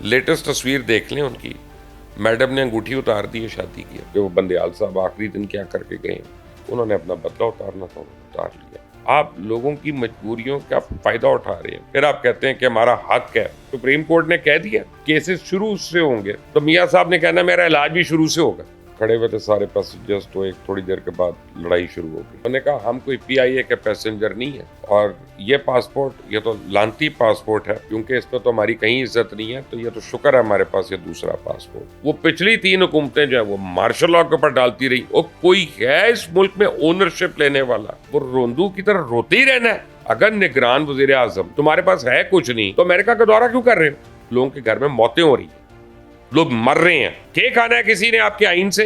Latest تصویر دیکھ لیں ان کی. میڈم نے انگوٹھی اتار دی ہے شادی کی کہ وہ بندیال صاحب آخری دن کیا کر کے گئے. انہوں نے اپنا بدلہ اتارنا تھا, انہوں نے اتار لیا. آپ لوگوں کی مجبوریوں کا فائدہ اٹھا رہے ہیں, پھر آپ کہتے ہیں کہ ہمارا حق ہے. سپریم کورٹ نے کہہ دیا کیسز شروع سے ہوں گے, تو میاں صاحب نے کہنا میرا علاج بھی شروع سے ہوگا. کھڑے ہوئے تھے سارے پیسنجرز, تو ایک تھوڑی دیر کے بعد لڑائی شروع ہو گئی. انہوں نے کہا ہم کوئی پی آئی اے کے پیسنجر نہیں ہے, اور یہ پاسپورٹ یہ تو لانتی پاسپورٹ ہے, کیونکہ اس پہ تو ہماری کہیں عزت نہیں ہے, تو یہ تو شکر ہے ہمارے پاس یہ دوسرا پاسپورٹ. وہ پچھلی 3 حکومتیں جو ہیں وہ مارشل لاء کے اوپر ڈالتی رہی. اور کوئی ہے اس ملک میں اونرشپ لینے والا؟ وہ روندو کی طرح روتے ہی رہنا ہے. اگر نگران وزیر اعظم تمہارے پاس ہے کچھ نہیں, تو امریکہ کا دورہ کیوں کر رہے ہو؟ لوگوں کے گھر میں موتیں ہو رہی ہیں, لوگ مر رہے ہیں. کیا کھانا ہے کسی نے آپ کے آئین سے؟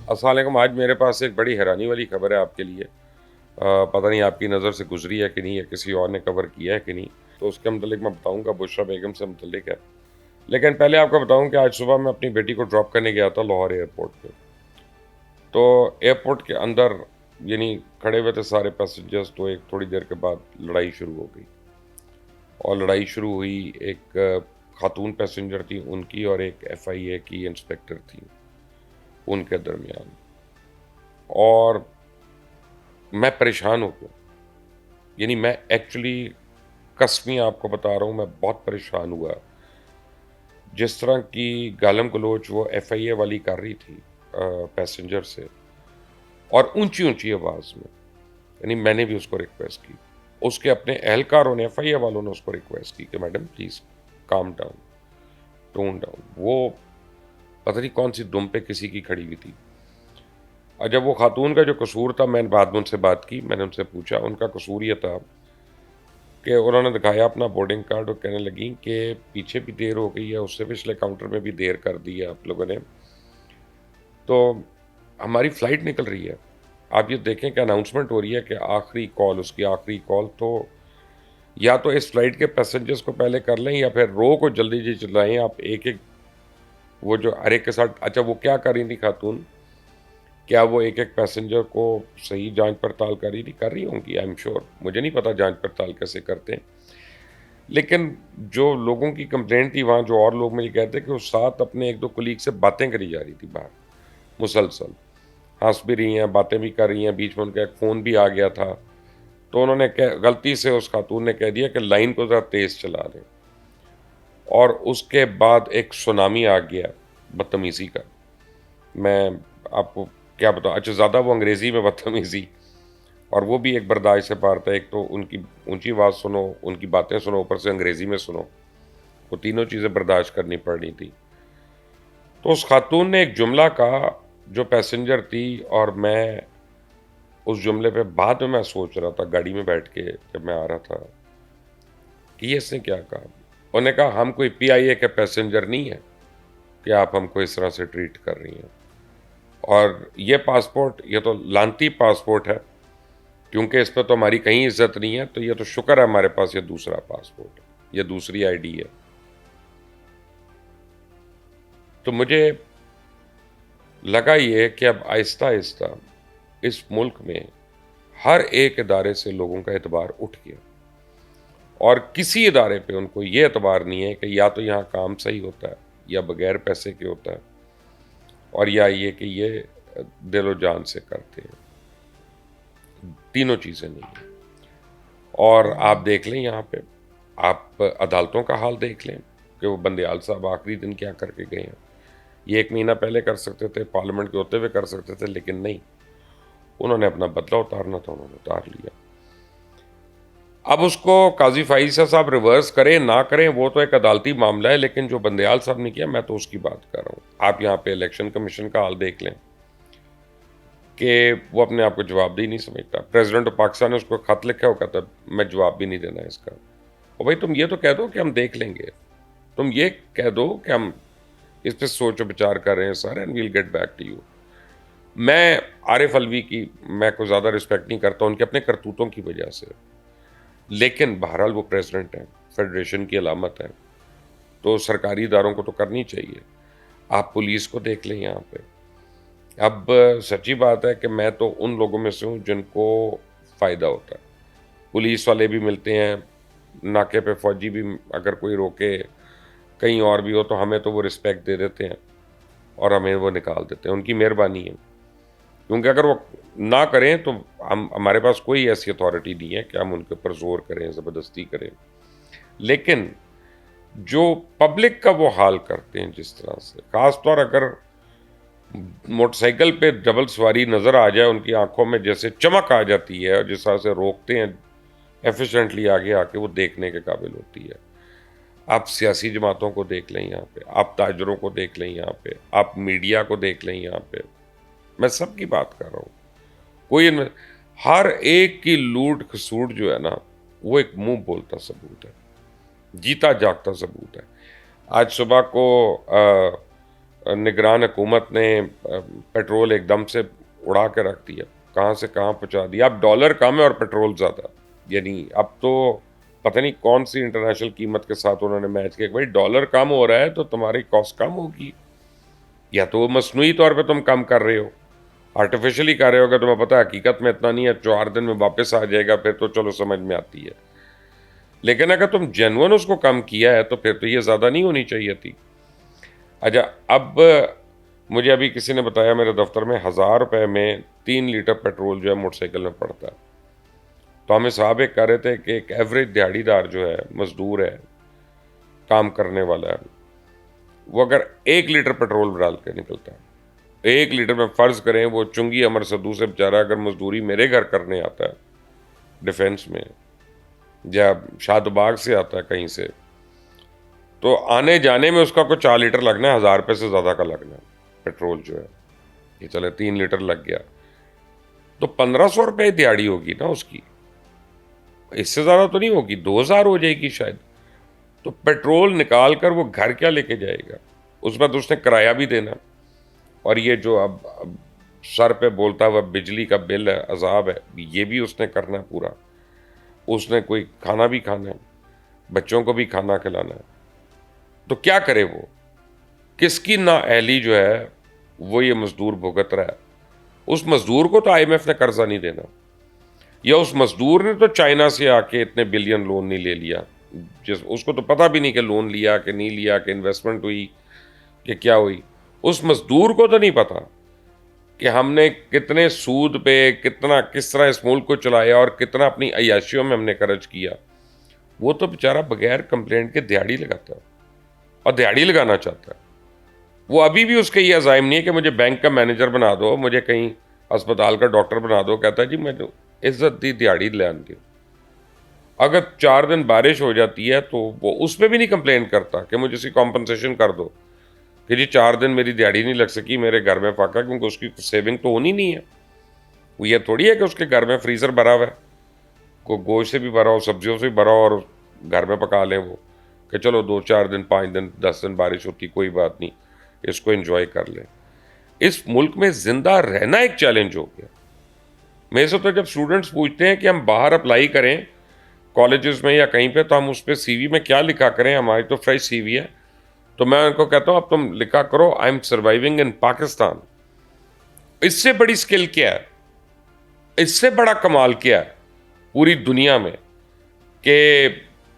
السلام علیکم. آج میرے پاس ایک بڑی حیرانی والی خبر ہے آپ کے لیے. پتہ نہیں آپ کی نظر سے گزری ہے کہ نہیں, یا کسی اور نے کور کیا ہے کہ نہیں, تو اس کے متعلق میں بتاؤں گا. بشرا بیگم سے متعلق ہے. لیکن پہلے آپ کو بتاؤں کہ آج صبح میں اپنی بیٹی کو ڈراپ کرنے گیا تھا لاہور ایئرپورٹ پہ. تو ایئرپورٹ کے اندر یعنی کھڑے ہوئے تھے سارے پیسنجرز, تو ایک تھوڑی دیر کے بعد لڑائی شروع ہو گئی. اور لڑائی شروع ہوئی, ایک خاتون پیسنجر تھی ان کی, اور ایک ایف آئی اے کی انسپیکٹر تھی ان کے درمیان. اور میں پریشان ہو گیا. یعنی میں ایکچولی قسمی آپ کو بتا رہا ہوں, میں بہت پریشان ہوا. جس طرح کی گالم گلوچ وہ ایف آئی اے والی کر رہی تھی پیسنجر سے, اور اونچی اونچی آواز میں. یعنی میں نے بھی اس کو ریکویسٹ کی, اس کے اپنے اہلکاروں نے, ایف آئی اے والوں نے اس کو ریکویسٹ کی کہ madam please calm down, tone down. وہ پتہ نہیں کون سی دم پہ کسی کی کھڑی ہوئی تھی. اور جب وہ خاتون کا جو قصور تھا, میں بعد میں ان سے بات کی, میں نے ان سے پوچھا. ان کا قصور یہ تھا کہ انہوں نے دکھایا اپنا بورڈنگ کارڈ, اور کہنے لگیں کہ پیچھے بھی دیر ہو گئی ہے, اس سے پچھلے کاؤنٹر میں بھی دیر کر دی ہے آپ لوگوں نے, تو ہماری فلائٹ نکل رہی ہے. آپ یہ دیکھیں کہ اناؤنسمنٹ ہو رہی ہے کہ آخری کال, اس کی آخری کال. تو یا تو اس فلائٹ کے پیسنجرز کو پہلے کر لیں, یا پھر رو کو جلدی جی چلائیں آپ ایک ایک. وہ جو ہر ایک کے ساتھ, اچھا وہ کیا کر رہی تھی خاتون, کیا وہ ایک ایک پیسنجر کو صحیح جانچ پڑتال کر رہی ہوں گی؟ I am sure. مجھے نہیں پتا جانچ پڑتال کیسے کرتے ہیں, لیکن جو لوگوں کی کمپلینٹ تھی وہاں, جو اور لوگ مجھے کہتے کہ وہ ساتھ اپنے ایک دو کلیگ سے باتیں کری جا رہی تھی باہر مسلسل, ہنس بھی رہی ہیں, باتیں بھی کر رہی ہیں. بیچ میں ان کا ایک فون بھی آ گیا تھا, تو انہوں نے غلطی سے اس خاتون نے کہہ دیا کہ لائن کو ذرا تیز چلا دیں, اور اس کے بعد ایک سونامی آ گیا بدتمیزی کا. میں آپ کو کیا بتاؤں, اچھا زیادہ وہ انگریزی میں بدتمیزی, اور وہ بھی ایک برداشت سے پار تھا. ایک تو ان کی اونچی آواز سنو, ان کی باتیں سنو, اوپر سے انگریزی میں سنو, وہ تینوں چیزیں برداشت کرنی پڑ رہی تھی. تو اس خاتون نے ایک جملہ کہا جو پیسنجر تھی, اور میں اس جملے پہ بعد میں سوچ رہا تھا گاڑی میں بیٹھ کے جب میں آ رہا تھا, کہ یہ اس نے کیا کہا. انہوں نے کہا ہم کوئی پی آئی اے کے پیسنجر نہیں ہیں کہ آپ ہم کو اس طرح سے ٹریٹ کر رہی ہیں, اور یہ پاسپورٹ یہ تو لانتی پاسپورٹ ہے, کیونکہ اس پہ تو ہماری کہیں عزت نہیں ہے, تو یہ تو شکر ہے ہمارے پاس یہ دوسرا پاسپورٹ ہے, یہ دوسری آئی ڈی ہے. تو مجھے لگا یہ کہ اب آہستہ آہستہ اس ملک میں ہر ایک ادارے سے لوگوں کا اعتبار اٹھ گیا, اور کسی ادارے پہ ان کو یہ اعتبار نہیں ہے کہ یا تو یہاں کام صحیح ہوتا ہے, یا بغیر پیسے کے ہوتا ہے, اور یا یہ کہ یہ دل و جان سے کرتے ہیں. تینوں چیزیں نہیں ہیں. اور آپ دیکھ لیں یہاں پہ, آپ عدالتوں کا حال دیکھ لیں کہ وہ بندیال صاحب آخری دن کیا کر کے گئے ہیں. یہ 1 مہینہ پہلے کر سکتے تھے, پارلیمنٹ کے ہوتے ہوئے کر سکتے تھے, لیکن نہیں, انہوں نے اپنا بدلہ اتارنا تھا, انہوں نے اتار لیا. اب اس کو قاضی فائزہ صاحب ریورس کریں نہ کریں وہ تو ایک عدالتی معاملہ ہے, لیکن جو بندیال صاحب نے کیا, میں تو اس کی بات کر رہا ہوں. آپ یہاں پہ الیکشن کمیشن کا حال دیکھ لیں کہ وہ اپنے آپ کو جواب دہ نہیں سمجھتا. پریزیڈنٹ آف پاکستان نے اس کو خط لکھا, وہ کہتا میں جواب بھی نہیں دینا اس کا. اور بھائی تم یہ تو کہہ دو کہ ہم دیکھ لیں گے, تم یہ کہہ دو کہ ہم اس پہ سوچ و بچار کر رہے ہیں sir, and we'll get back to you. میں عارف الوی کی میں کوئی زیادہ رسپیکٹ نہیں کرتا ان کے اپنے کرتوتوں کی وجہ سے, لیکن بہرحال وہ پریزیڈنٹ ہیں, فیڈریشن کی علامت ہے, تو سرکاری اداروں کو تو کرنی چاہیے. آپ پولیس کو دیکھ لیں یہاں پہ. اب سچی بات ہے کہ میں تو ان لوگوں میں سے ہوں جن کو فائدہ ہوتا ہے. پولیس والے بھی ملتے ہیں, ناکے پہ فوجی بھی اگر کوئی روکے کہیں اور بھی ہو تو ہمیں تو وہ رسپیکٹ دے دیتے ہیں اور ہمیں وہ نکال دیتے ہیں. ان کی مہربانی ہے، کیونکہ اگر وہ نہ کریں تو ہمارے پاس کوئی ایسی اتھارٹی نہیں ہے کہ ہم ان کے اوپر زور کریں، زبردستی کریں. لیکن جو پبلک کا وہ حال کرتے ہیں جس طرح سے، خاص طور اگر موٹر سائیکل پہ ڈبل سواری نظر آ جائے، ان کی آنکھوں میں جیسے چمک آ جاتی ہے اور جس طرح سے روکتے ہیں ایفیشینٹلی آگے آ کے، وہ دیکھنے کے قابل ہوتی ہے. آپ سیاسی جماعتوں کو دیکھ لیں یہاں پہ، آپ تاجروں کو دیکھ لیں یہاں پہ، آپ میڈیا کو دیکھ لیں یہاں پہ. میں سب کی بات کر رہا ہوں. کوئی ہر ایک کی لوٹ کھسوٹ جو ہے نا، وہ ایک منہ بولتا ثبوت ہے، جیتا جاگتا ثبوت ہے. آج صبح کو نگران حکومت نے پیٹرول ایک دم سے اڑا کے رکھ دیا، کہاں سے کہاں پہنچا دیا. اب ڈالر کم ہے اور پیٹرول زیادہ. یعنی اب تو پتہ نہیں کون سی انٹرنیشنل قیمت کے ساتھ انہوں نے میچ کیا کہ بھائی ڈالر کم ہو رہا ہے تو تمہاری کاسٹ کم ہوگی، یا تو مصنوعی طور پہ تم کم کر رہے ہو، آرٹیفیشلی کر رہے ہو کہ تمہیں پتہ ہے حقیقت میں اتنا نہیں ہے، 4 دن میں واپس آ جائے گا، پھر تو چلو سمجھ میں آتی ہے. لیکن اگر تم جینون اس کو کم کیا ہے تو پھر تو یہ زیادہ نہیں ہونی چاہیے تھی. اچھا، اب مجھے ابھی کسی نے بتایا میرے دفتر میں 1000 روپے میں 3 لیٹر پیٹرول جو ہے موٹر سائیکل میں پڑتا ہے. تو ہمیں صاحب ایک کہہ رہے تھے کہ ایک ایوریج دیہڑی دار جو ہے، مزدور ہے، کام کرنے والا ہے، وہ اگر 1 لیٹر پیٹرول ڈال کے نکلتا ہے، 1 لیٹر میں فرض کریں وہ چنگی امر سدو سے بیچارہ اگر مزدوری میرے گھر کرنے آتا ہے ڈیفینس میں، یا شاد باغ سے آتا ہے کہیں سے، تو آنے جانے میں اس کا کوئی 4 لیٹر لگنا ہے، 1000 روپے سے زیادہ کا لگنا ہے پیٹرول جو ہے. یہ چلے 3 لیٹر لگ گیا تو 1500 روپے دیہڑی ہوگی نا اس کی، اس سے زیادہ تو نہیں ہوگی، 2000 ہو جائے گی شاید. تو پیٹرول نکال کر وہ گھر کیا لے کے جائے گا؟ اس بعد اس نے کرایہ بھی دینا، اور یہ جو اب سر پہ بولتا ہوا بجلی کا بل ہے، عذاب ہے، یہ بھی اس نے کرنا ہے پورا. اس نے کوئی کھانا بھی کھانا ہے، بچوں کو بھی کھانا کھلانا ہے. تو کیا کرے وہ؟ کس کی نااہلی جو ہے وہ یہ مزدور بھگت رہا ہے. اس مزدور کو تو آئی ایم ایف نے قرضہ نہیں دینا، یا اس مزدور نے تو چائنا سے آ کے اتنے بلین لون نہیں لے لیا، اس کو تو پتہ بھی نہیں کہ لون لیا کہ نہیں لیا، کہ انویسٹمنٹ ہوئی کہ کیا ہوئی. اس مزدور کو تو نہیں پتا کہ ہم نے کتنے سود پہ کس طرح اس ملک کو چلایا اور کتنا اپنی عیاشیوں میں ہم نے خرچ کیا. وہ تو بیچارہ بغیر کمپلینٹ کے دیہڑی لگاتا ہے اور دیہڑی لگانا چاہتا ہے. وہ ابھی بھی اس کے یہ عزائم نہیں ہے کہ مجھے بینک کا مینیجر بنا دو، مجھے کہیں اسپتال کا ڈاکٹر بنا دو. کہتا ہے جی میں عزت دی دیہڑی لے آتی ہوں. اگر 4 دن بارش ہو جاتی ہے تو وہ اس پہ بھی نہیں کمپلین کرتا کہ مجھے اسی کمپنسیشن کر دو کہ جی 4 دن میری دیہڑی نہیں لگ سکی میرے گھر میں فاقہ، کیونکہ اس کی سیونگ تو ہونی نہیں ہے. وہ یہ تھوڑی ہے کہ اس کے گھر میں فریزر بھرا ہوا ہے، کوئی گوشت سے بھی بھرا ہو، سبزیوں سے بھی بھرا ہو، اور گھر میں پکا لیں وہ کہ چلو 2-4 دن 5 دن 10 دن بارش ہوتی کوئی بات نہیں، اس کو انجوائے کر لیں. اس ملک میں زندہ رہنا ایک چیلنج ہو گیا. میرے سے تو جب اسٹوڈنٹس پوچھتے ہیں کہ ہم باہر اپلائی کریں کالجز میں یا کہیں پہ تو ہم اس پہ سی وی میں کیا لکھا کریں، ہماری تو فریش سی وی ہے، تو میں ان کو کہتا ہوں اب تم لکھا کرو آئی ایم سروائیونگ ان پاکستان. اس سے بڑی اسکل کیا ہے؟ اس سے بڑا کمال کیا ہے پوری دنیا میں کہ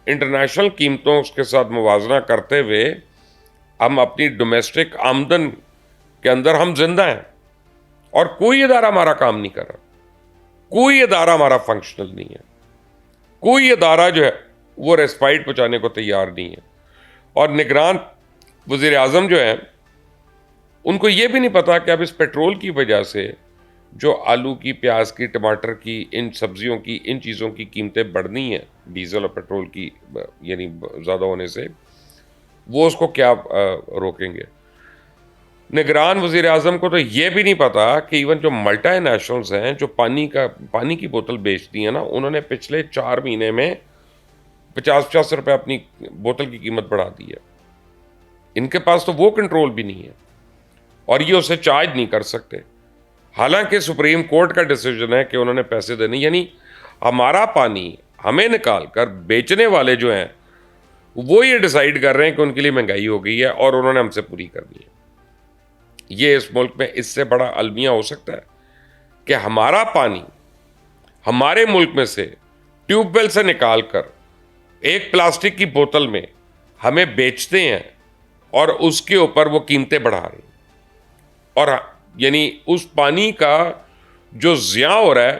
انٹرنیشنل قیمتوں کے ساتھ موازنہ کرتے ہوئے ہم اپنی ڈومیسٹک آمدن کے اندر ہم زندہ ہیں، اور کوئی ادارہ ہمارا کام نہیں کر رہا، کوئی ادارہ ہمارا فنکشنل نہیں ہے، کوئی ادارہ جو ہے وہ ریسپائٹ پہنچانے کو تیار نہیں ہے. اور نگران وزیر اعظم جو ہیں ان کو یہ بھی نہیں پتا کہ اب اس پیٹرول کی وجہ سے جو آلو کی، پیاز کی، ٹماٹر کی، ان سبزیوں کی، ان چیزوں کی قیمتیں بڑھنی ہیں ڈیزل اور پیٹرول کی یعنی زیادہ ہونے سے، وہ اس کو کیا روکیں گے. نگران وزیر اعظم کو تو یہ بھی نہیں پتا کہ ایون جو ملٹی نیشنلز ہیں جو پانی کی بوتل بیچتی ہیں نا، انہوں نے پچھلے 4 مہینے میں 50 روپے اپنی بوتل کی قیمت بڑھا دی ہے. ان کے پاس تو وہ کنٹرول بھی نہیں ہے اور یہ اسے چارج نہیں کر سکتے، حالانکہ سپریم کورٹ کا ڈیسیجن ہے کہ انہوں نے پیسے دینے. یعنی ہمارا پانی ہمیں نکال کر بیچنے والے جو ہیں وہ یہ ڈیسائیڈ کر رہے ہیں کہ ان کے لیے مہنگائی ہو گئی ہے اور انہوں نے ہم سے پوری کرنی ہے. یہ اس ملک میں اس سے بڑا المیہ ہو سکتا ہے کہ ہمارا پانی ہمارے ملک میں سے ٹیوب ویل سے نکال کر ایک پلاسٹک کی بوتل میں ہمیں بیچتے ہیں اور اس کے اوپر وہ قیمتیں بڑھا رہے ہیں، اور یعنی اس پانی کا جو ضیاع ہو رہا ہے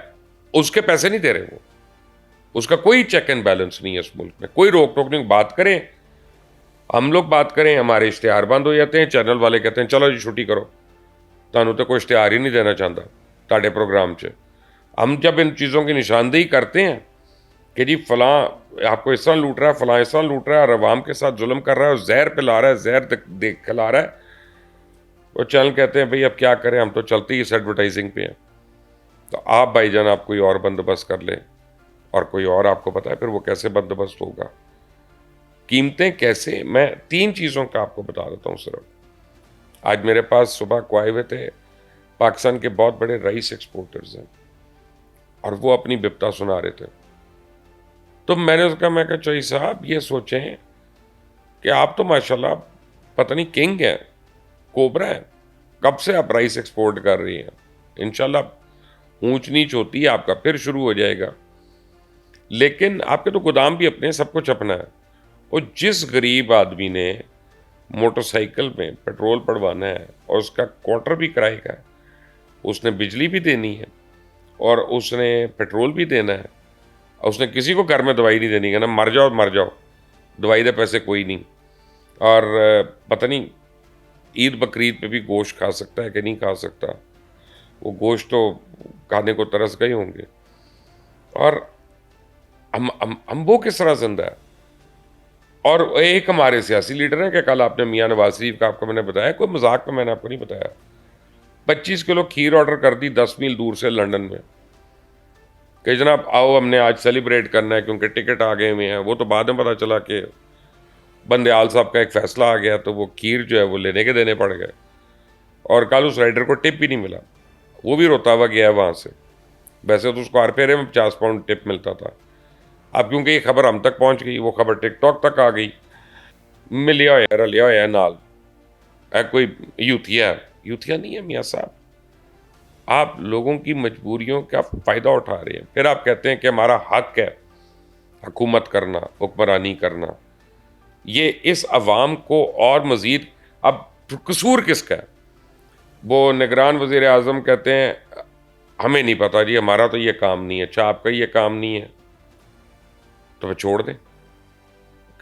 اس کے پیسے نہیں دے رہے وہ، اس کا کوئی چیک اینڈ بیلنس نہیں ہے اس ملک میں، کوئی روک ٹوک نہیں. بات کریں ہم لوگ، بات کریں ہمارے اشتہار بند ہو جاتے ہیں، چینل والے کہتے ہیں چلو جی چھٹی کرو، تانوں تو کوئی اشتہار ہی نہیں دینا چاہتا تاڑے پروگرام چ. ہم جب ان چیزوں کی نشاندہی کرتے ہیں کہ جی فلاں آپ کو اس طرح لوٹ رہا ہے، فلاں اس طرح لوٹ رہا ہے، اور عوام کے ساتھ ظلم کر رہا ہے، اور زہر پلا رہا ہے، زہر کھلا رہا ہے، وہ چینل کہتے ہیں بھئی اب کیا کریں، ہم تو چلتے ہی اس ایڈورٹائزنگ پہ ہیں. تو آپ بھائی جان آپ کوئی اور بندوبست کر لیں، اور کوئی اور آپ کو پتا ہے پھر وہ کیسے بندوبست ہوگا. قیمتیں کیسے، میں 3 چیزوں کا آپ کو بتا دیتا ہوں صرف. آج میرے پاس صبح کو آئے ہوئے تھے پاکستان کے بہت بڑے رائس ایکسپورٹرز ہیں، اور وہ اپنی بپتا سنا رہے تھے. تو میں نے اس کا میں کہا چوہی صاحب یہ سوچیں کہ آپ تو ماشاءاللہ پتہ نہیں کنگ ہیں، کوبرا ہیں، کب سے آپ رائس ایکسپورٹ کر رہی ہیں، انشاءاللہ اونچ نیچ ہوتی ہے آپ کا پھر شروع ہو جائے گا، لیکن آپ کے تو گودام بھی اپنے، سب کچھ اپنا ہے. اور جس غریب آدمی نے موٹر سائیکل میں پیٹرول پڑوانا ہے اور اس کا کوارٹر بھی کرائے کا ہے، اس نے بجلی بھی دینی ہے اور اس نے پیٹرول بھی دینا ہے، اور اس نے کسی کو گھر میں دوائی نہیں دینی ہے نا، مر جاؤ دوائی دے پیسے کوئی نہیں. اور پتہ نہیں عید بقرعید پہ بھی گوشت کھا سکتا ہے کہ نہیں کھا سکتا، وہ گوشت تو کھانے کو ترس گئے ہوں گے. اور ہم وہ کس طرح زندہ ہے. اور ایک ہمارے سیاسی لیڈر ہیں کہ کل آپ نے میاں نواز شریف کا آپ کو میں نے بتایا، کوئی مذاق میں نے آپ کو نہیں بتایا، 25 کلو کھیر آرڈر کر دی 10 میل دور سے لنڈن میں کہ جناب آؤ ہم نے آج سیلیبریٹ کرنا ہے کیونکہ ٹکٹ آ گئے ہوئے ہیں. وہ تو بعد میں پتا چلا کہ بندیال صاحب کا ایک فیصلہ آ گیا تو وہ کھیر جو ہے وہ لینے کے دینے پڑ گئے، اور کل اس رائڈر کو ٹپ بھی نہیں ملا، وہ بھی روتا ہوا گیا ہے وہاں سے. ویسے تو اس کو ہر پھیرے میں 50 پاؤنڈ ٹپ ملتا تھا. اب کیونکہ یہ خبر ہم تک پہنچ گئی، وہ خبر ٹک ٹاک تک آ گئی، میں لیا ہوا ہے نال کوئی یوتھیا نہیں ہے میاں صاحب. آپ لوگوں کی مجبوریوں کا فائدہ اٹھا رہے ہیں، پھر آپ کہتے ہیں کہ ہمارا حق ہے حکومت کرنا، حکمرانی کرنا. یہ اس عوام کو اور مزید، اب قصور کس کا ہے؟ وہ نگران وزیر اعظم کہتے ہیں ہمیں نہیں پتا جی، ہمارا تو یہ کام نہیں ہے. اچھا آپ کا یہ کام نہیں ہے تو وہ چھوڑ دیں،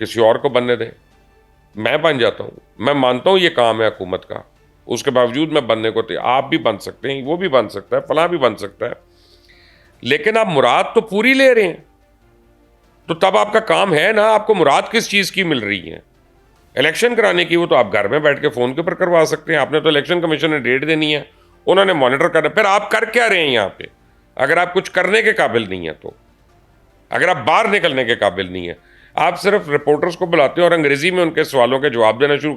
کسی اور کو بننے دیں. میں بن جاتا ہوں، میں مانتا ہوں یہ کام ہے حکومت کا، اس کے باوجود میں بننے کو تھے. آپ بھی بن سکتے ہیں، وہ بھی بن سکتا ہے، فلاں بھی بن سکتا ہے، لیکن آپ مراد تو پوری لے رہے ہیں. تو تب آپ کا کام ہے نا، آپ کو مراد کس چیز کی مل رہی ہے؟ الیکشن کرانے کی وہ تو آپ گھر میں بیٹھ کے فون کے اوپر کروا سکتے ہیں. آپ نے تو الیکشن کمیشن نے ڈیٹ دینی ہے، انہوں نے مانیٹر کرنا. پھر آپ کر کیا رہے ہیں یہاں پہ اگر آپ کچھ کرنے کے قابل نہیں ہیں؟ تو اگر آپ باہر نکلنے کے قابل نہیں ہیں، آپ صرف رپورٹرز کو بلاتے ہیں اور انگریزی میں ان کے سوالوں کے جواب دینا شروع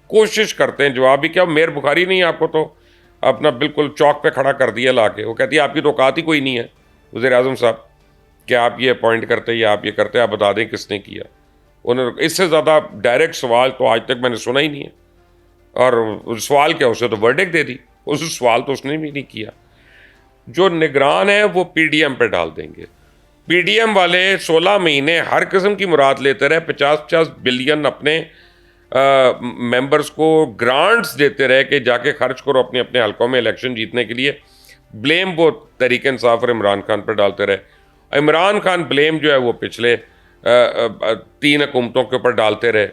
کوشش کرتے ہیں. جواب بھی کیا، میر بخاری نہیں ہے آپ کو تو اپنا بالکل چوک پہ کھڑا کر دیا لا کے. وہ کہتی ہے آپ کی تو اوقات ہی کوئی نہیں ہے وزیر اعظم صاحب کہ آپ یہ اپوائنٹ کرتے یا آپ یہ کرتے، آپ بتا دیں کس نے کیا. انہوں نے اس سے زیادہ ڈائریکٹ سوال تو آج تک میں نے سنا ہی نہیں ہے. اور سوال کیا، اسے تو ورڈک دے دی، اس سوال تو اس نے بھی نہیں کیا. جو نگران ہیں وہ پی ڈی ایم پہ ڈال دیں گے. پی ڈی ایم والے 16 مہینے ہر قسم کی مراد لیتے رہے، 50 بلین اپنے ممبرز کو گرانٹس دیتے رہے کہ جا کے خرچ کرو اپنے اپنے حلقوں میں الیکشن جیتنے کے لیے. بلیم وہ تحریک انصاف اور عمران خان پر ڈالتے رہے. عمران خان بلیم جو ہے وہ پچھلے 3 حکومتوں کے اوپر ڈالتے رہے.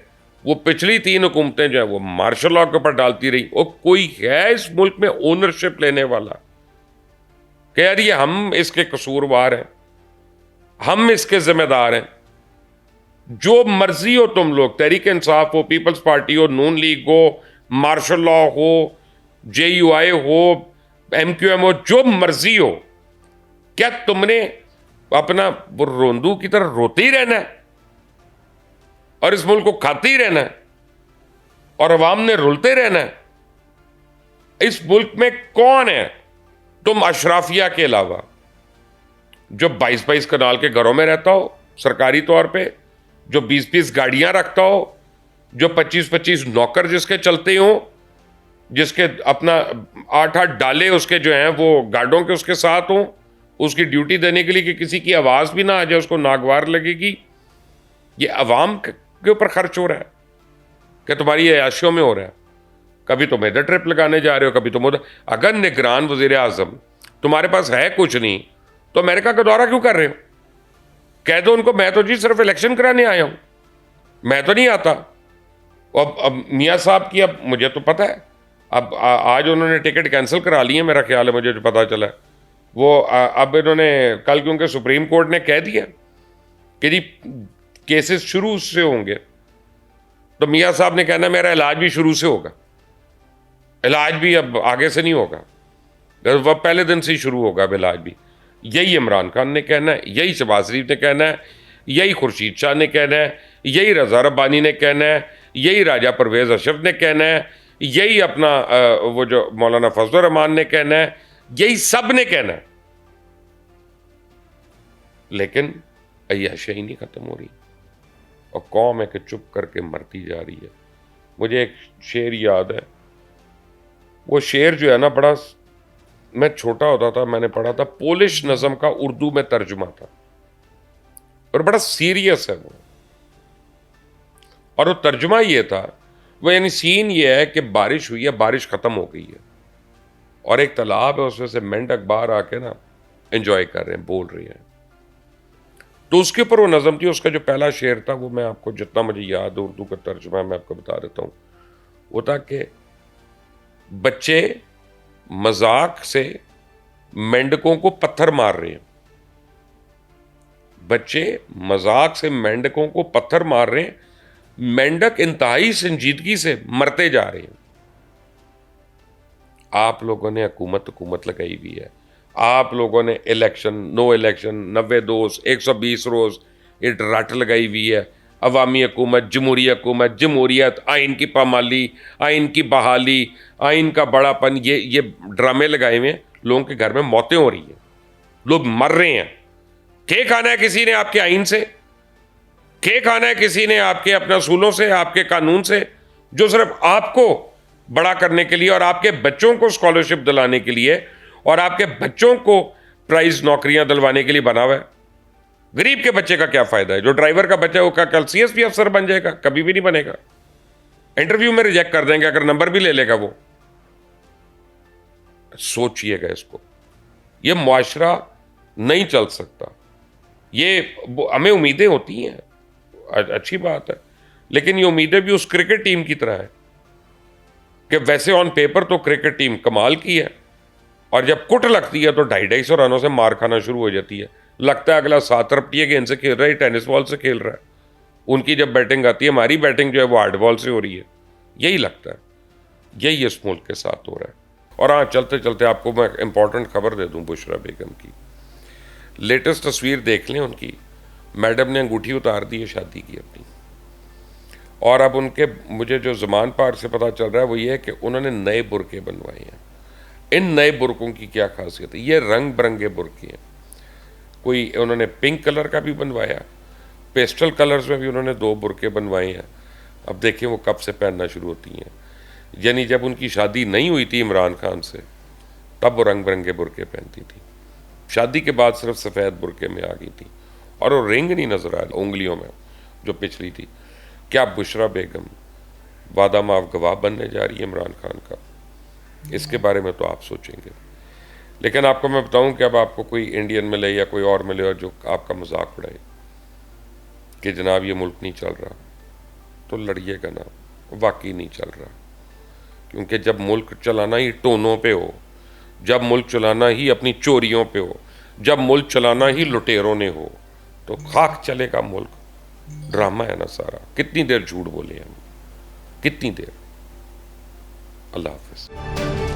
وہ پچھلی 3 حکومتیں جو ہیں وہ مارشل لاء کے اوپر ڈالتی رہی. اور کوئی ہے اس ملک میں اونرشپ لینے والا کہ یار یہ ہم اس کے قصوروار ہیں، ہم اس کے ذمہ دار ہیں؟ جو مرضی ہو تم لوگ، تحریک انصاف ہو، پیپلز پارٹی ہو، نون لیگ ہو، مارشل لاء ہو، جے یو آئی ہو، ایم کیو ایم ہو، جو مرضی ہو، کیا تم نے اپنا وہ روندو کی طرح روتے ہی رہنا ہے اور اس ملک کو کھاتے ہی رہنا ہے اور عوام نے رلتے رہنا ہے؟ اس ملک میں کون ہے تم اشرافیہ کے علاوہ جو 22 کنال کے گھروں میں رہتا ہو سرکاری طور پہ، جو 20 گاڑیاں رکھتا ہو، جو 25 نوکر جس کے چلتے ہوں، جس کے اپنا 8 ڈالے اس کے جو ہیں وہ گارڈوں کے اس کے ساتھ ہوں، اس کی ڈیوٹی دینے کے لیے کہ کسی کی آواز بھی نہ آ جائے اس کو ناگوار لگے گی. یہ عوام کے اوپر خرچ ہو رہا ہے کہ تمہاری عیاشیوں میں ہو رہا ہے. کبھی تم ادھر ٹرپ لگانے جا رہے ہو, کبھی تم ادھر. اگر نگران وزیر اعظم تمہارے پاس ہے کچھ نہیں تو امریکہ کا دورہ کیوں کر رہے ہو؟ کہہ دو ان کو میں تو جی صرف الیکشن کرانے آیا ہوں, میں تو نہیں آتا. اب میاں صاحب کی, اب مجھے تو پتہ ہے, اب آج انہوں نے ٹکٹ کینسل کرا لی ہے میرا خیال ہے, مجھے جو پتا چلا ہے وہ اب انہوں نے کل, کیونکہ سپریم کورٹ نے کہہ دیا کہ جی کیسز شروع سے ہوں گے, تو میاں صاحب نے کہنا میرا علاج بھی شروع سے ہوگا, علاج بھی اب آگے سے نہیں ہوگا, وہ پہلے دن سے ہی شروع ہوگا اب علاج بھی. یہی عمران خان نے کہنا ہے, یہی شہباز شریف نے کہنا ہے, یہی خورشید شاہ نے کہنا ہے, یہی رضا ربانی نے کہنا ہے, یہی راجہ پرویز اشرف نے کہنا ہے, یہی اپنا وہ جو مولانا فضل الرحمان نے کہنا ہے, یہی سب نے کہنا ہے. لیکن عیاشیاں ہی نہیں ختم ہو رہی اور قوم ہے کہ چپ کر کے مرتی جا رہی ہے. مجھے ایک شعر یاد ہے, وہ شعر جو ہے نا بڑا, میں چھوٹا ہوتا تھا میں نے پڑھا تھا, پولش نظم کا اردو میں ترجمہ تھا اور بڑا سیریس ہے وہ. اور وہ ترجمہ یہ تھا, وہ یعنی سین یہ ہے کہ بارش ہوئی ہے, بارش ختم ہو گئی ہے اور ایک تالاب ہے, اس میں سے مینڈک باہر آ کے نا انجوائے کر رہے ہیں, بول رہے ہیں. تو اس کے اوپر وہ نظم تھی. اس کا جو پہلا شعر تھا وہ میں آپ کو جتنا مجھے یاد ہے اردو کا ترجمہ میں آپ کو بتا دیتا ہوں. وہ تھا کہ بچے مذاق سے مینڈکوں کو پتھر مار رہے ہیں, بچے مذاق سے مینڈکوں کو پتھر مار رہے ہیں, مینڈک انتہائی سنجیدگی سے مرتے جا رہے ہیں. آپ لوگوں نے حکومت لگائی ہوئی ہے, آپ لوگوں نے الیکشن, نو الیکشن, 90 دوز, 120 روز, یہ رٹ لگائی ہوئی ہے. عوامی حکومت, جمہوری حکومت, جمہوریت, آئین کی پامالی, آئین کی بحالی, آئین کا بڑا پن, یہ ڈرامے لگائے ہوئے ہیں. لوگوں کے گھر میں موتیں ہو رہی ہیں, لوگ مر رہے ہیں. کھے کھانا ہے کسی نے آپ کے آئین سے, کھے کھانا ہے کسی نے آپ کے اپنے اصولوں سے, آپ کے قانون سے, جو صرف آپ کو بڑا کرنے کے لیے اور آپ کے بچوں کو اسکالرشپ دلانے کے لیے اور آپ کے بچوں کو پرائز نوکریاں دلوانے کے لیے بنا ہوا ہے. غریب کے بچے کا کیا فائدہ ہے؟ جو ڈرائیور کا بچہ ہے وہ کل سی ایس پی افسر بن جائے گا؟ کبھی بھی نہیں بنے گا. انٹرویو میں ریجیکٹ کر دیں گے اگر نمبر بھی لے لے گا وہ. سوچئے گا اس کو, یہ معاشرہ نہیں چل سکتا. یہ ہمیں امیدیں ہوتی ہیں, اچھی بات ہے, لیکن یہ امیدیں بھی اس کرکٹ ٹیم کی طرح ہے کہ ویسے آن پیپر تو کرکٹ ٹیم کمال کی ہے, اور جب کٹ لگتی ہے تو 250 رنوں سے مار کھانا شروع ہو جاتی ہے. لگتا ہے اگلا 7 رپٹیے گیند سے کھیل رہا ہے, ٹینس بال سے کھیل رہا ہے. ان کی جب بیٹنگ آتی ہے, ہماری بیٹنگ جو ہے وہ ہارڈ بال سے ہو رہی ہے. یہی لگتا ہے, یہی اس ملک کے ساتھ ہو رہا ہے. اور ہاں, چلتے چلتے آپ کو میں امپورٹنٹ خبر دے دوں بشرا بیگم کی. لیٹسٹ تصویر دیکھ لیں ان کی, میڈم نے انگوٹھی اتار دی ہے شادی کی اپنی. اور اب ان کے, مجھے جو زمان پار سے پتا چل رہا ہے وہ یہ ہے کہ انہوں نے نئے برقعے بنوائے ہیں. ان نئے برقعوں کی کیا خاصیت ہے؟ یہ رنگ برنگے برقعے ہیں. کوئی انہوں نے پنک کلر کا بھی بنوایا, پیسٹل کلرز میں بھی انہوں نے 2 برقعے بنوائے ہیں. اب دیکھیں وہ کب سے پہننا شروع ہوتی ہیں. یعنی جب ان کی شادی نہیں ہوئی تھی عمران خان سے, تب وہ رنگ برنگے برقعے پہنتی تھی. شادی کے بعد صرف سفید برقعے میں آ گئی تھی, اور وہ رنگ نہیں نظر آ رہی انگلیوں میں جو پچھلی تھی. کیا بشرا بیگم وعدہ معاف گواہ بننے جا رہی ہے عمران خان کا؟ اس کے بارے میں تو آپ سوچیں گے. لیکن آپ کو میں بتاؤں کہ اب آپ کو کوئی انڈین ملے یا کوئی اور ملے اور جو آپ کا مذاق اڑائے کہ جناب یہ ملک نہیں چل رہا, تو لڑیے گا نا, واقعی نہیں چل رہا. کیونکہ جب ملک چلانا ہی ٹونوں پہ ہو, جب ملک چلانا ہی اپنی چوریوں پہ ہو, جب ملک چلانا ہی لٹیروں نے ہو, تو خاک چلے گا ملک. ڈرامہ ہے نا سارا. کتنی دیر جھوٹ بولے ہم, کتنی دیر. اللہ حافظ.